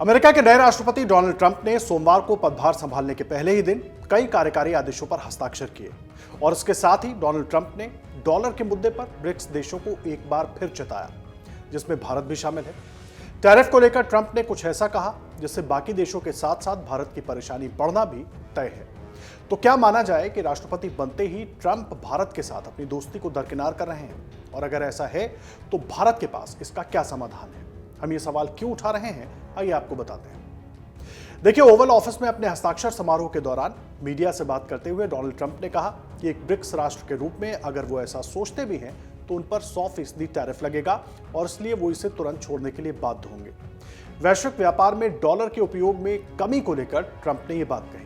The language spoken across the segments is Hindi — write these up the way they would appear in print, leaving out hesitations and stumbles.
अमेरिका के नए राष्ट्रपति डोनाल्ड ट्रंप ने सोमवार को पदभार संभालने के पहले ही दिन कई कार्यकारी आदेशों पर हस्ताक्षर किए और इसके साथ ही डोनाल्ड ट्रंप ने डॉलर के मुद्दे पर ब्रिक्स देशों को एक बार फिर चेताया, जिसमें भारत भी शामिल है। टैरिफ को लेकर ट्रंप ने कुछ ऐसा कहा जिससे बाकी देशों के साथ साथ भारत की परेशानी बढ़ना भी तय है। तो क्या माना जाए कि राष्ट्रपति बनते ही ट्रंप भारत के साथ अपनी दोस्ती को दरकिनार कर रहे हैं? और अगर ऐसा है तो भारत के पास इसका क्या समाधान है? हम ये सवाल क्यों उठा रहे हैं, आइए आपको बताते हैं। देखिए, ओवल ऑफिस में अपने हस्ताक्षर समारोह के दौरान मीडिया से बात करते हुए डोनाल्ड ट्रंप ने कहा कि एक ब्रिक्स राष्ट्र के रूप में अगर वो ऐसा सोचते भी हैं तो उन पर 100% टैरिफ लगेगा और इसलिए वो इसे तुरंत छोड़ने के लिए बाध्य होंगे। वैश्विक व्यापार में डॉलर के उपयोग में कमी को लेकर ट्रंप ने ये बात कही।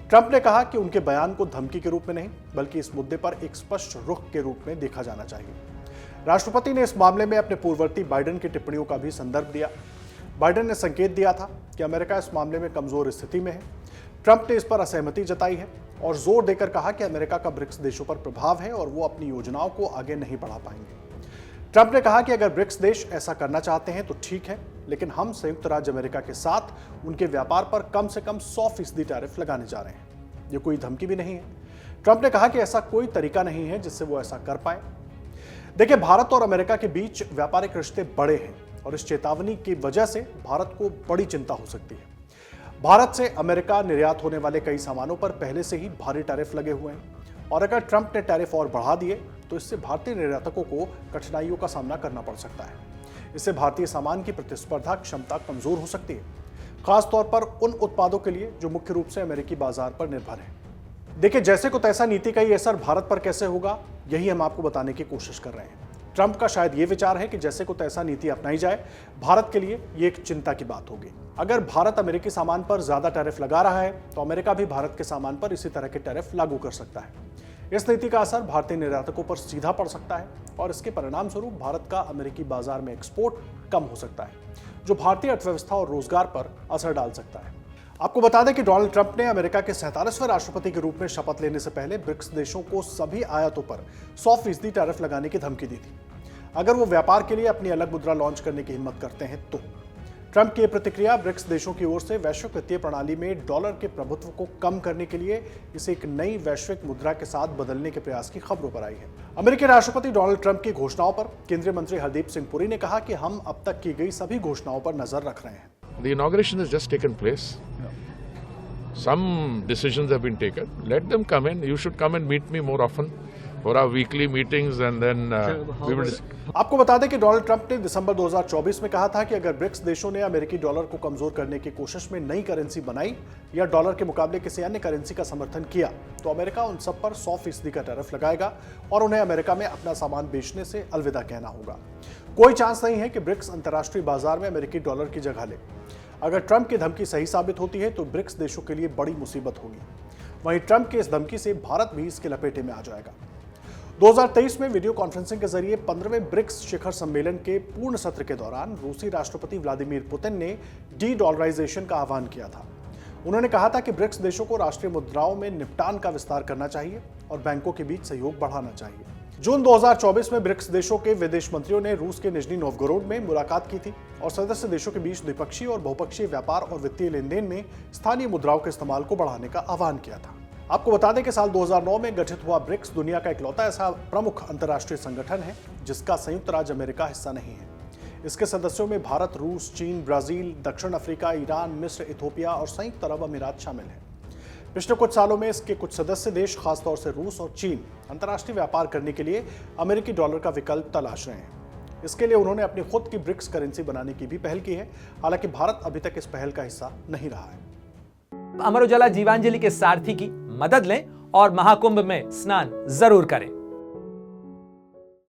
ट्रंप ने कहा कि उनके बयान को धमकी के रूप में नहीं बल्कि इस मुद्दे पर एक स्पष्ट रुख के रूप में देखा जाना चाहिए। राष्ट्रपति ने इस मामले में अपने पूर्ववर्ती बाइडेन की टिप्पणियों का भी संदर्भ दिया। बाइडेन ने संकेत दिया था कि अमेरिका इस मामले में कमजोर स्थिति में है। ट्रंप ने इस पर असहमति जताई है और जोर देकर कहा कि अमेरिका का ब्रिक्स देशों पर प्रभाव है और वो अपनी योजनाओं को आगे नहीं बढ़ा पाएंगे। ट्रंप ने कहा कि अगर ब्रिक्स देश ऐसा करना चाहते हैं तो ठीक है, लेकिन हम संयुक्त राज्य अमेरिका के साथ उनके व्यापार पर कम से कम 100% टैरिफ लगाने जा रहे हैं। ये कोई धमकी भी नहीं है। ट्रंप ने कहा कि ऐसा कोई तरीका नहीं है जिससे वो ऐसा कर पाए। देखिए, भारत और अमेरिका के बीच व्यापारिक रिश्ते बड़े हैं और इस चेतावनी की वजह से भारत को बड़ी चिंता हो सकती है। भारत से अमेरिका निर्यात होने वाले कई सामानों पर पहले से ही भारी टैरिफ लगे हुए हैं और अगर ट्रंप ने टैरिफ और बढ़ा दिए तो इससे भारतीय निर्यातकों को कठिनाइयों का सामना करना पड़ सकता है। इससे भारतीय सामान की प्रतिस्पर्धा क्षमता कमजोर हो सकती है, खासतौर पर उन उत्पादों के लिए जो मुख्य रूप से अमेरिकी बाजार पर निर्भर है। देखिए, जैसे को तैसा नीति का ये असर भारत पर कैसे होगा, यही हम आपको बताने की कोशिश कर रहे हैं। ट्रंप का शायद ये विचार है कि जैसे को तैसा नीति अपनाई जाए, भारत के लिए ये एक चिंता की बात होगी। अगर भारत अमेरिकी सामान पर ज्यादा टैरिफ लगा रहा है तो अमेरिका भी भारत के सामान पर इसी तरह के टैरिफ लागू कर सकता है। इस नीति का असर भारतीय निर्यातकों पर सीधा पड़ सकता है और इसके परिणाम स्वरूप भारत का अमेरिकी बाजार में एक्सपोर्ट कम हो सकता है, जो भारतीय अर्थव्यवस्था और रोजगार पर असर डाल सकता है। आपको बता दें कि डोनाल्ड ट्रंप ने अमेरिका के 47वें राष्ट्रपति के रूप में शपथ लेने से पहले ब्रिक्स देशों को सभी आयातों पर 100% टैरिफ लगाने की धमकी दी थी, अगर वो व्यापार के लिए अपनी अलग मुद्रा लॉन्च करने की हिम्मत करते हैं तो। ट्रंप की प्रतिक्रिया ब्रिक्स देशों की ओर से वैश्विक वित्तीय प्रणाली में डॉलर के प्रभुत्व को कम करने के लिए इसे एक नई वैश्विक मुद्रा के साथ बदलने के प्रयास की खबरों पर आई है। अमेरिकी राष्ट्रपति डोनाल्ड ट्रंप की घोषणाओं पर केंद्रीय मंत्री हरदीप सिंह पुरी ने कहा कि हम अब तक की गई सभी घोषणाओं पर नजर रख रहे हैं। The inauguration has just taken place. Some decisions have been taken. Let them come in. You should come and meet me more often for our weekly meetings and then we will. आपको बता दें कि डोनाल्ड ट्रंप ने दिसंबर 2024 में कहा था कि अगर ब्रिक्स देशों ने अमेरिकी डॉलर को कमजोर करने की कोशिश में नई करेंसी बनाई या डॉलर के मुकाबले किसी अन्य करेंसी का समर्थन किया तो अमेरिका उन सब पर 100% का टैरिफ लगाएगा और उन्हें अमेरिका में अपना सामान बेचने से अलविदा कहना होगा। कोई चांस नहीं है कि ब्रिक्स अंतर्राष्ट्रीय बाजार में अमेरिकी डॉलर की जगह ले। अगर ट्रंप की धमकी सही साबित होती है तो ब्रिक्स देशों के लिए बड़ी मुसीबत होगी। वहीं ट्रंप की इस धमकी से भारत भी इसके लपेटे में आ जाएगा। 2023 में वीडियो कॉन्फ्रेंसिंग के जरिए 15वें ब्रिक्स शिखर सम्मेलन के पूर्ण सत्र के दौरान रूसी राष्ट्रपति व्लादिमीर पुतिन ने डी-डॉलराइजेशन का आह्वान किया था। उन्होंने कहा था कि ब्रिक्स देशों को राष्ट्रीय मुद्राओं में निपटान का विस्तार करना चाहिए और बैंकों के बीच सहयोग बढ़ाना चाहिए। जून 2024 में ब्रिक्स देशों के विदेश मंत्रियों ने रूस के निजनी नोवगोरोड में मुलाकात की थी और सदस्य देशों के बीच द्विपक्षीय और बहुपक्षीय व्यापार और वित्तीय लेनदेन में स्थानीय मुद्राओं के इस्तेमाल को बढ़ाने का आह्वान किया था। आपको बता दें कि साल 2009 में गठित हुआ ब्रिक्स दुनिया का इकलौता ऐसा प्रमुख अंतर्राष्ट्रीय संगठन है जिसका संयुक्त राज्य अमेरिका हिस्सा नहीं है। इसके सदस्यों में भारत, रूस, चीन, ब्राजील, दक्षिण अफ्रीका, ईरान, मिस्र, इथोपिया और संयुक्त अरब अमीरात शामिल हैं। पिछले कुछ सालों में इसके कुछ सदस्य देश, खासतौर से रूस और चीन, अंतर्राष्ट्रीय व्यापार करने के लिए अमेरिकी डॉलर का विकल्प तलाश रहे हैं। इसके लिए उन्होंने अपनी खुद की ब्रिक्स करेंसी बनाने की भी पहल की है। हालांकि भारत अभी तक इस पहल का हिस्सा नहीं रहा है। अमर उजाला जीवांजलि के सारथी की मदद लें और महाकुंभ में स्नान जरूर करें।